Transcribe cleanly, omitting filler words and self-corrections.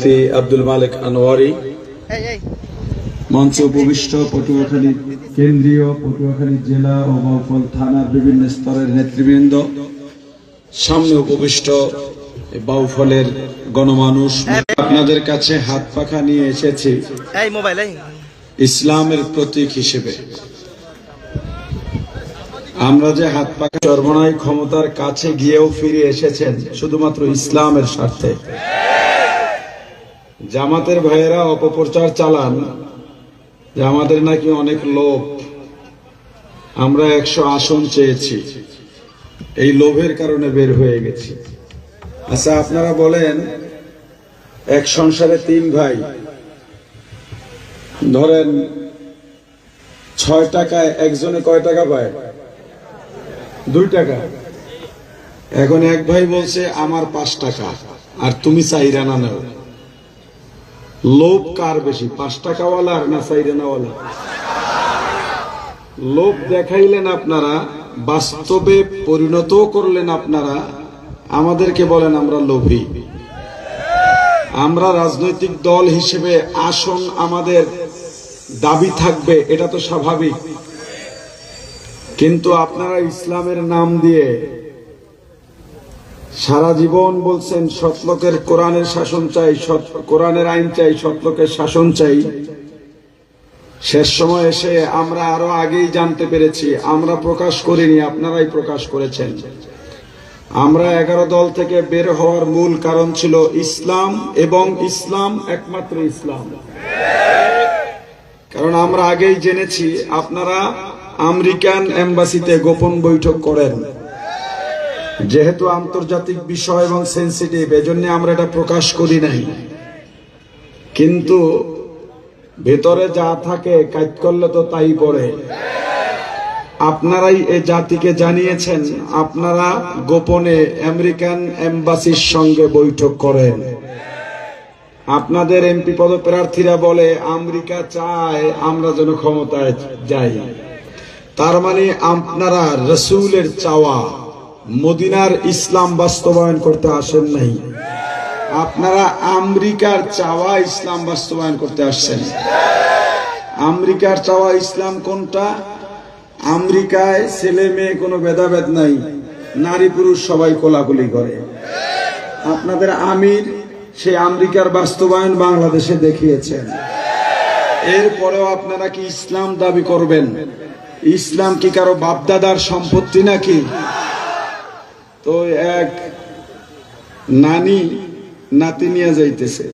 মুফতি আব্দুল মালিক আনোয়ারি, মঞ্চে উপবিষ্ট পটুয়াখালী কেন্দ্রীয়, পটুয়াখালী জেলা ও বাউফল থানার বিভিন্ন স্তরের নেতৃবৃন্দ, সামনে উপবিষ্ট বাউফলের গণমানুষ, আপনাদের কাছে হাত পাখা নিয়ে এসেছি ইসলামের প্রতীক হিসেবে। আমরা যে হাত পাখা সর্বনাই ক্ষমতার কাছে গিয়েও ফিরে এসেছেন শুধুমাত্র ইসলামের স্বার্থে। জামাতের ভাইয়েরা অপপ্রচার চালান যে আমাদের নাকি অনেক লোভ, আমরা 100 আসন চেয়েছি, এই লোভের কারণে বের হয়ে গেছি। আচ্ছা, আপনারা বলেন, এক সংসারে 3 ভাই, ধরেন 6 টাকায় একজনে কয় টাকা পায়? 2 টাকা। এখন এক ভাই বলছে আমার 5 টাকা আর তুমি 4 আনা নাও। লোভ কার বেশি, 5 টাকাওয়ালার না 4 আনাওয়ালা? লোভ দেখাইলেন আপনারা, বাস্তবে পরিণত করলেন আপনারা, আমাদেরকে বলেন আমরা লোভী। আমরা রাজনৈতিক দল হিসেবে আসন আমাদের দাবি থাকবে, এটা তো স্বাভাবিক, কিন্তু আপনারা ইসলামের নাম দিয়ে সারা জীবন বলছেন সৎলোকের কোরআনের শাসন চাই, কোরআনের আইন চাই, সৎলোকের শাসন চাই। শেষ সময় এসে আমরা আরো আগেই জানতে পেরেছি, আমরা প্রকাশ করিনি, আপনারাই প্রকাশ করেছেন। আমরা 11 দল থেকে বের হওয়ার মূল কারণ ছিল ইসলাম, এবং ইসলাম একমাত্র ইসলাম। কারণ আমরা আগেই জেনেছি আপনারা আমেরিকান এম্বাসিতে গোপন বৈঠক করেন, যেহেতু আন্তর্জাতিক বিষয় এবং সেন্সিটিভ, এজন্য আমরা এটা প্রকাশ করি নাই। কিন্তু ভেতরে যা থাকে কাজ করলে তো তাই পড়ে। আপনারাই এ জাতিকে জানিয়েছেন আপনারা গোপনে আমেরিকান এম্বাসির সঙ্গে বৈঠক করেন। আপনাদের এমপি পদপ্রার্থীরা বলে আমেরিকা চায় আমরা যেন ক্ষমতায় যাই। তার মানে আপনারা রাসূলের চাওয়া মদিনার ইসলাম বাস্তবায়ন করতে আসেন নাই, আপনারা আমেরিকার চাওয়া ইসলাম বাস্তবায়ন করতে আসছেন। আমেরিকার চাওয়া ইসলাম কোনটা? আমেরিকায় ছেলে মেয়ে কোনো ভেদাভেদ নাই, নারী পুরুষ সবাই কোলাকুলি করে। আপনাদের আমির সেই আমেরিকার বাস্তবায়ন বাংলাদেশে দেখিয়েছেন। এরপরেও আপনারা কি ইসলাম দাবি করবেন? ইসলাম কি কারো বাপদাদার সম্পত্তি নাকি? তো এক নানি নাতি নিয়ে যাইতেছে।